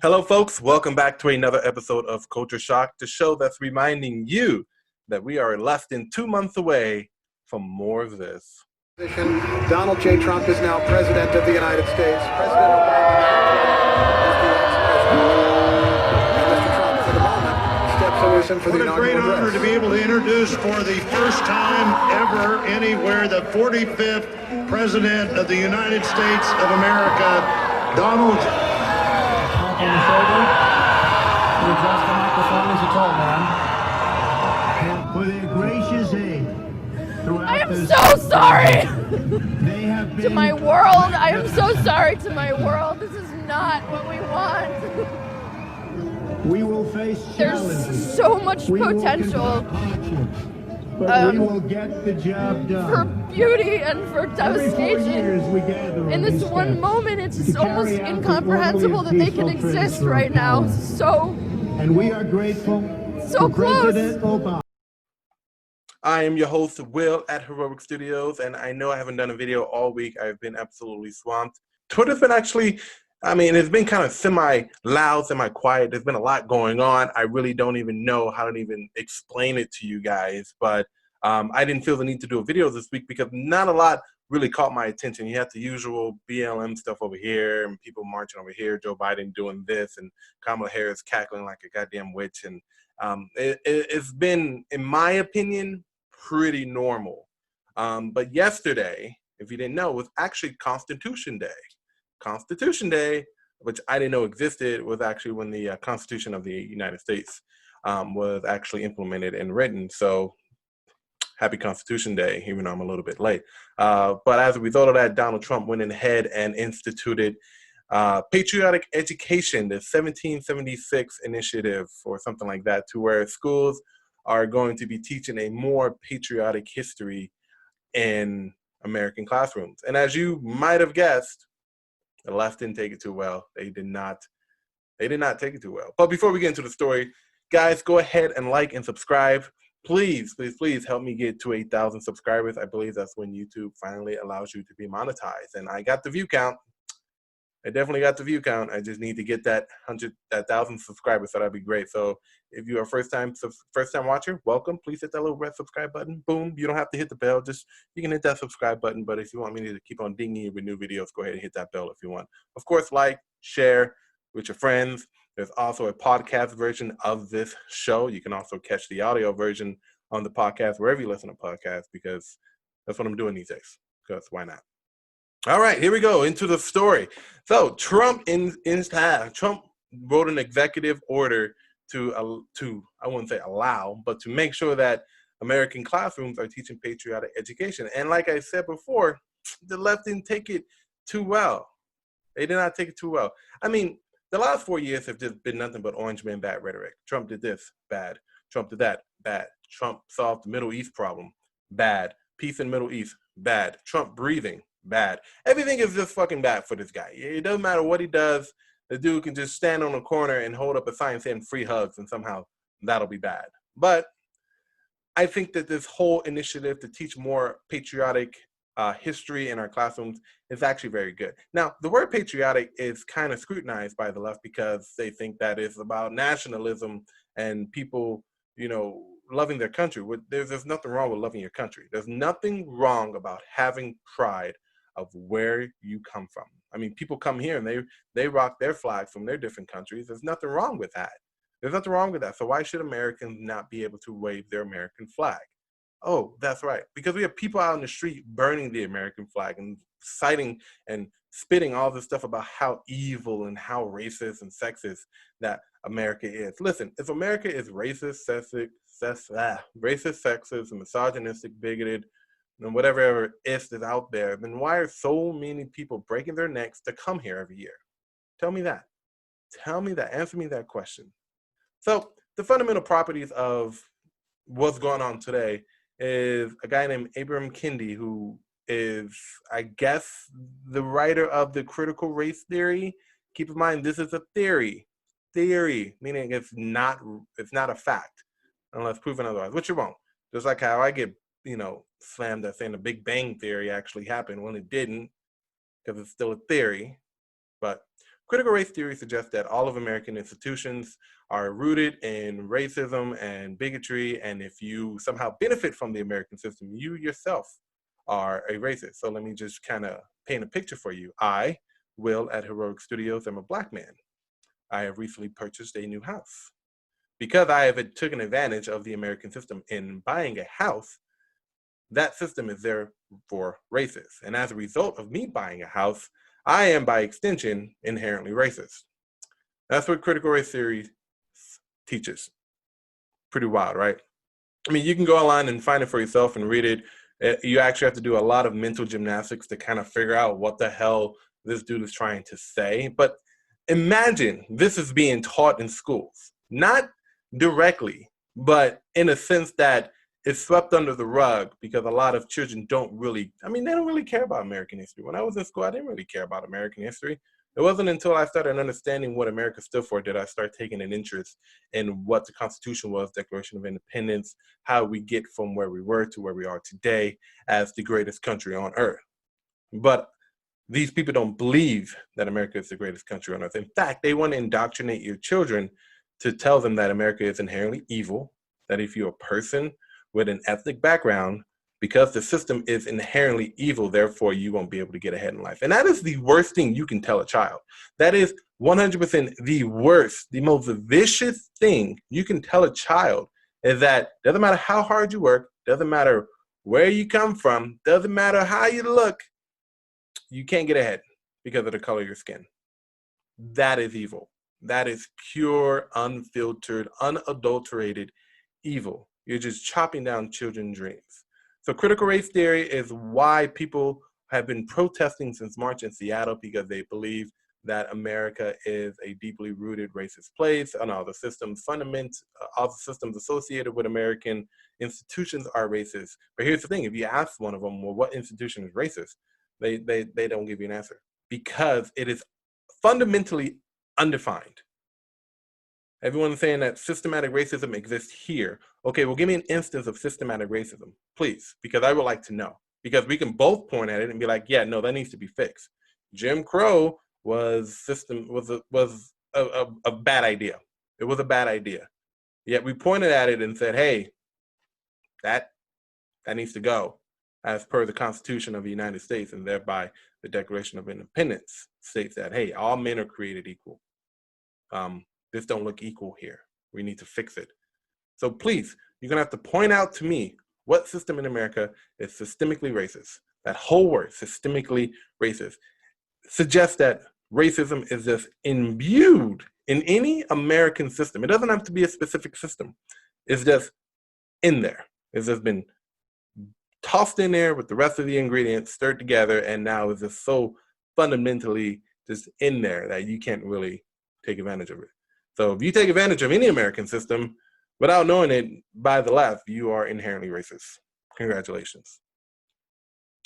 Hello, folks. Welcome back to another episode of Culture Shock, the show that's reminding you that we are less than 2 months away from more of this. Donald J. Trump is now President of the United States. President Obama is the ex-president. And Mr. Trump, for the moment, steps loose for the inaugural address. What a great honor to be able to introduce for the first time ever anywhere the 45th President of the United States of America, Donald on the shoulder. You adjust the microphone as you told, man. for their gracious aid. I am so sorry They have been to my world. I am so sorry to my world. This is not what we want. We will face challenges. There's so much We will potential confront hardships, but we will get the job done. for beauty and for Every 4 years devastation. we gather In on this these one steps moment, it's to just almost carry out the incomprehensible that orderly they can and peaceful exist transfer of right now. power. So And we are grateful So to close. President Obama. I am your host, Will, at Heroic Studios, and I know I haven't done a video all week. I've been absolutely swamped. Twitter's been actually, it's been kind of semi-loud, semi-quiet. There's been a lot going on. I really don't even know how to even explain it to you guys, but I didn't feel the need to do a video this week because not a lot really caught my attention. You have the usual BLM stuff over here and people marching over here, Joe Biden doing this, and Kamala Harris cackling like a goddamn witch. And it's been, in my opinion, pretty normal. But yesterday, if you didn't know, was actually Constitution Day. Constitution Day, which I didn't know existed, was actually when the Constitution of the United States was actually implemented and written. So happy Constitution Day, even though I'm a little bit late. But as a result of that, Donald Trump went ahead and instituted patriotic education, the 1776 initiative or something like that, to where schools are going to be teaching a more patriotic history in American classrooms. And as you might have guessed, the left didn't take it too well. They did not take it too well. But before we get into the story, guys, go ahead and like and subscribe. Please, please, please help me get to 8,000 subscribers. I believe that's when YouTube finally allows you to be monetized. And I got the view count. I definitely got the view count. I just need to get that 1,000 subscribers, so that'd be great. So if you're a first time watcher, welcome. Please hit that little red subscribe button. Boom. You don't have to hit the bell. Just you can hit that subscribe button. But if you want me to keep on dinging you with new videos, go ahead and hit that bell if you want. Of course, like, share with your friends. There's also a podcast version of this show. You can also catch the audio version on the podcast wherever you listen to podcasts, because that's what I'm doing these days. Because why not? All right, here we go into the story. So Trump Trump wrote an executive order to I wouldn't say allow, but to make sure that American classrooms are teaching patriotic education. And like I said before, the left didn't take it too well. They did not take it too well. I mean, the last 4 years have just been nothing but orange man bad rhetoric. Trump did this, bad. Trump did that, bad. Trump solved the Middle East problem, bad. Peace in Middle East, bad. Trump breathing, bad. Everything is just fucking bad for this guy. It doesn't matter what he does. The dude can just stand on a corner and hold up a sign saying free hugs, and somehow that'll be bad. But I think that this whole initiative to teach more patriotic history in our classrooms is actually very good. Now, the word patriotic is kind of scrutinized by the left because they think that it's about nationalism and people, loving their country. There's nothing wrong with loving your country. There's nothing wrong about having pride of where you come from. I mean, people come here and they rock their flags from their different countries. There's nothing wrong with that. There's nothing wrong with that. So why should Americans not be able to wave their American flag? Oh, that's right. Because we have people out in the street burning the American flag and citing and spitting all this stuff about how evil and how racist and sexist that America is. Listen, if America is racist, sexist, and misogynistic, bigoted, and whatever is out there, then why are so many people breaking their necks to come here every year? Tell me that. Tell me that. Answer me that question. So the fundamental properties of what's going on today is a guy named Ibram Kendi, who is, I guess, the writer of the critical race theory. Keep in mind, this is a theory, meaning it's not a fact unless proven otherwise, which it won't. Just like how I get, slammed at saying the Big Bang Theory actually happened when it didn't, because it's still a theory. But Critical race theory suggests that all of American institutions are rooted in racism and bigotry, and if you somehow benefit from the American system, you yourself are a racist. So let me just kind of paint a picture for you. I, Will, at Heroic Studios, am a Black man. I have recently purchased a new house. Because I have taken advantage of the American system in buying a house, that system is therefore racist. And as a result of me buying a house, I am, by extension, inherently racist. That's what critical race theory teaches. Pretty wild, right? I mean, you can go online and find it for yourself and read it. You actually have to do a lot of mental gymnastics to kind of figure out what the hell this dude is trying to say. But imagine this is being taught in schools. Not directly, but in a sense that it's swept under the rug because a lot of children don't really care about American history. When I was in school, I didn't really care about American history. It wasn't until I started understanding what America stood for did I start taking an interest in what the Constitution was, Declaration of Independence, how we get from where we were to where we are today as the greatest country on earth. But these people don't believe that America is the greatest country on earth. In fact, they want to indoctrinate your children to tell them that America is inherently evil, that if you're a person with an ethnic background, because the system is inherently evil, therefore you won't be able to get ahead in life. And that is the worst thing you can tell a child. That is 100% the worst, the most vicious thing you can tell a child is that doesn't matter how hard you work, doesn't matter where you come from, doesn't matter how you look, you can't get ahead because of the color of your skin. That is evil. That is pure, unfiltered, unadulterated evil. You're just chopping down children's dreams. So critical race theory is why people have been protesting since March in Seattle, because they believe that America is a deeply rooted racist place, and all the systems associated with American institutions are racist. But here's the thing: if you ask one of them, well, what institution is racist? They don't give you an answer because it is fundamentally undefined. Everyone's saying that systematic racism exists here. Okay, well, give me an instance of systematic racism, please, because I would like to know. Because we can both point at it and be like, yeah, no, that needs to be fixed. Jim Crow was a bad idea. It was a bad idea. Yet we pointed at it and said, hey, that needs to go as per the Constitution of the United States, and thereby the Declaration of Independence states that, hey, all men are created equal. This don't look equal here. We need to fix it. So please, you're gonna have to point out to me what system in America is systemically racist. That whole word, systemically racist, suggests that racism is just imbued in any American system. It doesn't have to be a specific system. It's just in there. It's just been tossed in there with the rest of the ingredients, stirred together, and now it's just so fundamentally just in there that you can't really take advantage of it. So if you take advantage of any American system without knowing it by the left, you are inherently racist. Congratulations.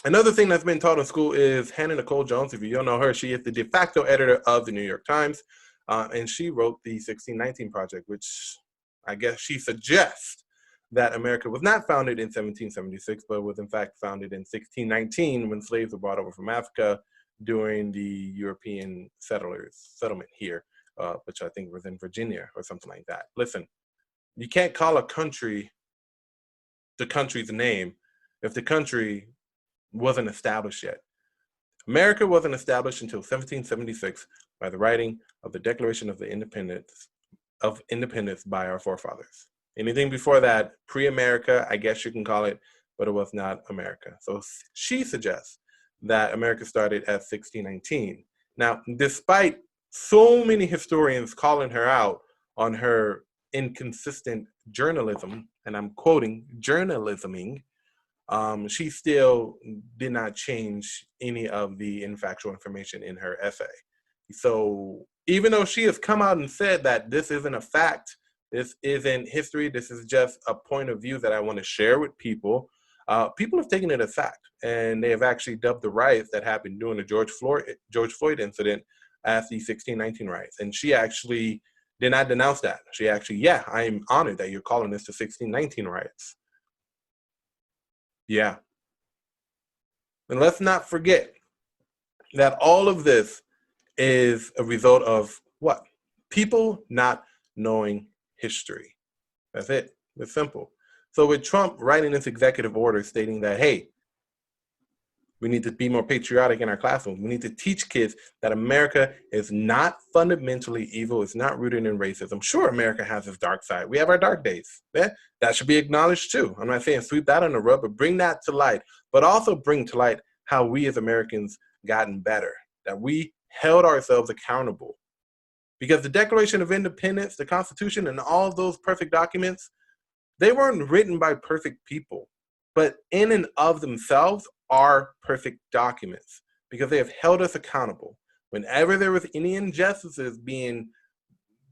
Another thing that's been taught in school is Hannah Nicole Jones. If you don't know her, she is the de facto editor of the New York Times, and she wrote the 1619 Project, which I guess she suggests that America was not founded in 1776, but was in fact founded in 1619 when slaves were brought over from Africa during the European settlement here, which I think was in Virginia or something like that. Listen, you can't call a country the country's name if the country wasn't established yet. America wasn't established until 1776 by the writing of the Declaration of Independence by our forefathers. Anything before that, pre-America, I guess you can call it, but it was not America. So she suggests that America started at 1619. Now, despite so many historians calling her out on her inconsistent journalism, and I'm quoting journalisming, she still did not change any of the factual information in her essay. So even though she has come out and said that this isn't a fact, this isn't history, this is just a point of view that I want to share with people, people have taken it as fact, and they have actually dubbed the riots that happened during the George Floyd incident as the 1619 riots. And she actually did not denounce that. She actually, yeah, I am honored that you're calling this the 1619 riots. Yeah. And let's not forget that all of this is a result of what? People not knowing history. That's it. It's simple. So with Trump writing this executive order stating that, hey, we need to be more patriotic in our classrooms. We need to teach kids that America is not fundamentally evil. It's not rooted in racism. Sure, America has its dark side. We have our dark days. Yeah, that should be acknowledged too. I'm not saying sweep that on the rug, but bring that to light. But also bring to light how we as Americans gotten better, that we held ourselves accountable. Because the Declaration of Independence, the Constitution, and all those perfect documents, they weren't written by perfect people, but in and of themselves are perfect documents because they have held us accountable. Whenever there was any injustices being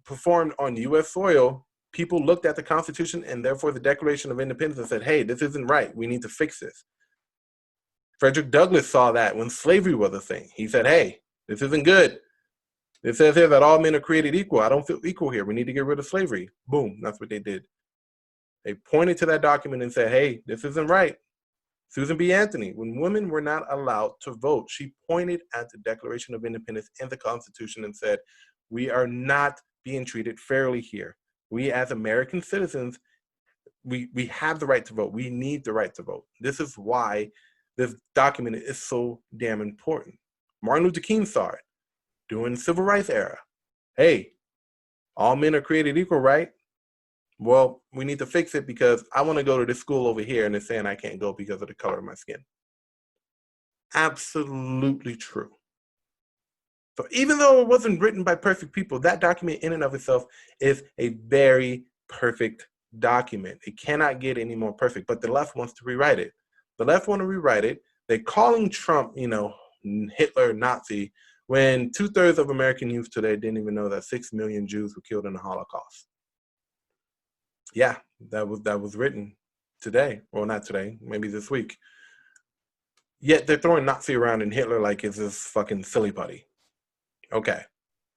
performed on U.S. soil, people looked at the Constitution and therefore the Declaration of Independence and said, hey, this isn't right. We need to fix this. Frederick Douglass saw that when slavery was a thing. He said, hey, this isn't good. It says here that all men are created equal. I don't feel equal here. We need to get rid of slavery. Boom, that's what they did. They pointed to that document and said, hey, this isn't right. Susan B. Anthony, when women were not allowed to vote, she pointed at the Declaration of Independence and the Constitution and said, we are not being treated fairly here. We as American citizens, we have the right to vote. We need the right to vote. This is why this document is so damn important. Martin Luther King saw it during the Civil Rights era. Hey, all men are created equal, right? Well, we need to fix it because I want to go to this school over here and they're saying I can't go because of the color of my skin. Absolutely true. So even though it wasn't written by perfect people, that document in and of itself is a very perfect document. It cannot get any more perfect, but the left wants to rewrite it. The left want to rewrite it. They're calling Trump, Hitler, Nazi, when 2/3 of American youth today didn't even know that 6 million Jews were killed in the Holocaust. Yeah, that was written today. Well, not today, maybe this week. Yet they're throwing Nazi around and Hitler like it's this fucking silly putty. Okay,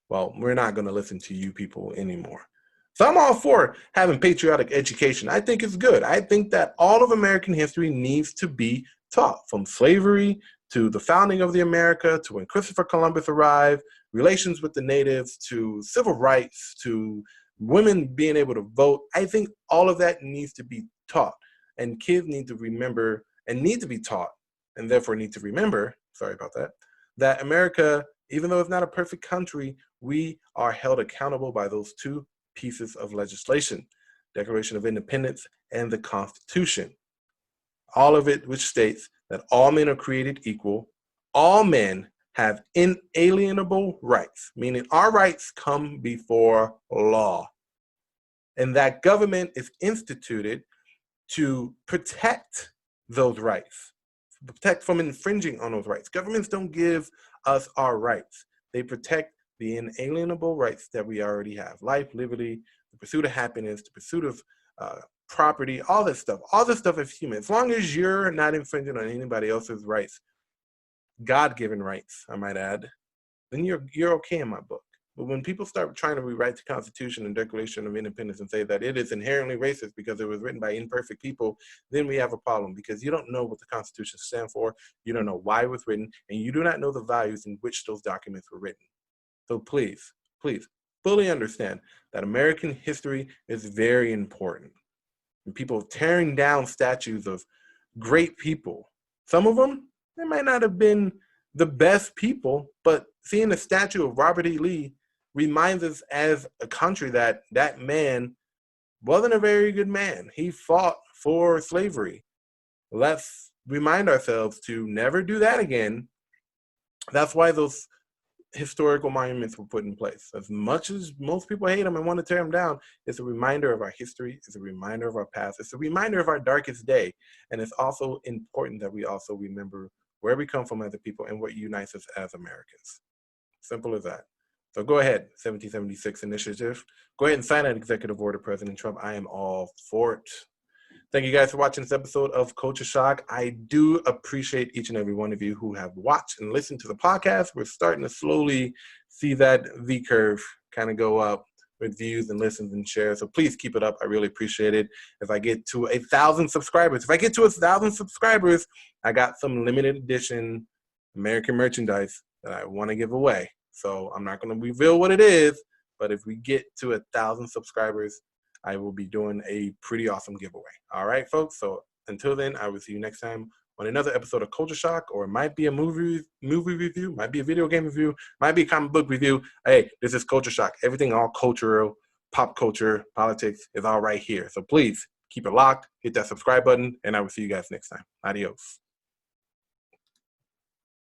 well, we're not going to listen to you people anymore. So I'm all for having patriotic education. I think it's good. I think that all of American history needs to be taught, from slavery to the founding of the America, to when Christopher Columbus arrived, relations with the natives, to civil rights, to women being able to vote. I think all of that needs to be taught, and kids need to remember and need to be taught, and therefore need to remember, sorry about that, that America, even though it's not a perfect country, we are held accountable by those two pieces of legislation, Declaration of Independence and the Constitution. All of it which states that all men are created equal, all men have inalienable rights, meaning our rights come before law, and that government is instituted to protect those rights, protect from infringing on those rights. Governments don't give us our rights. They protect the inalienable rights that we already have: life, liberty, the pursuit of happiness, the pursuit of property, all this stuff. All this stuff is human. As long as you're not infringing on anybody else's rights, God-given rights, I might add, then you're okay in my book. But when people start trying to rewrite the Constitution and Declaration of Independence and say that it is inherently racist because it was written by imperfect people, then we have a problem, because you don't know what the Constitution stands for, you don't know why it was written, and you do not know the values in which those documents were written. So please, please, fully understand that American history is very important. And people tearing down statues of great people, some of them, they might not have been the best people, but seeing a statue of Robert E. Lee reminds us as a country that that man wasn't a very good man. He fought for slavery. Let's remind ourselves to never do that again. That's why those historical monuments were put in place. As much as most people hate them and want to tear them down, it's a reminder of our history, it's a reminder of our past, it's a reminder of our darkest day. And it's also important that we also remember where we come from as a people and what unites us as Americans. Simple as that. So go ahead, 1776 initiative. Go ahead and sign that executive order, President Trump. I am all for it. Thank you guys for watching this episode of Culture Shock. I do appreciate each and every one of you who have watched and listened to the podcast. We're starting to slowly see that V curve kind of go up with views and listens and shares. So please keep it up. I really appreciate it. If I get to 1,000 subscribers, I got some limited edition American merchandise that I want to give away. So I'm not going to reveal what it is, but if we get to 1,000 subscribers, I will be doing a pretty awesome giveaway. All right, folks. So until then, I will see you next time on another episode of Culture Shock, or it might be a movie review, might be a video game review, might be a comic book review. Hey, this is Culture Shock. Everything all cultural, pop culture, politics is all right here. So please keep it locked, hit that subscribe button, and I will see you guys next time. Adios.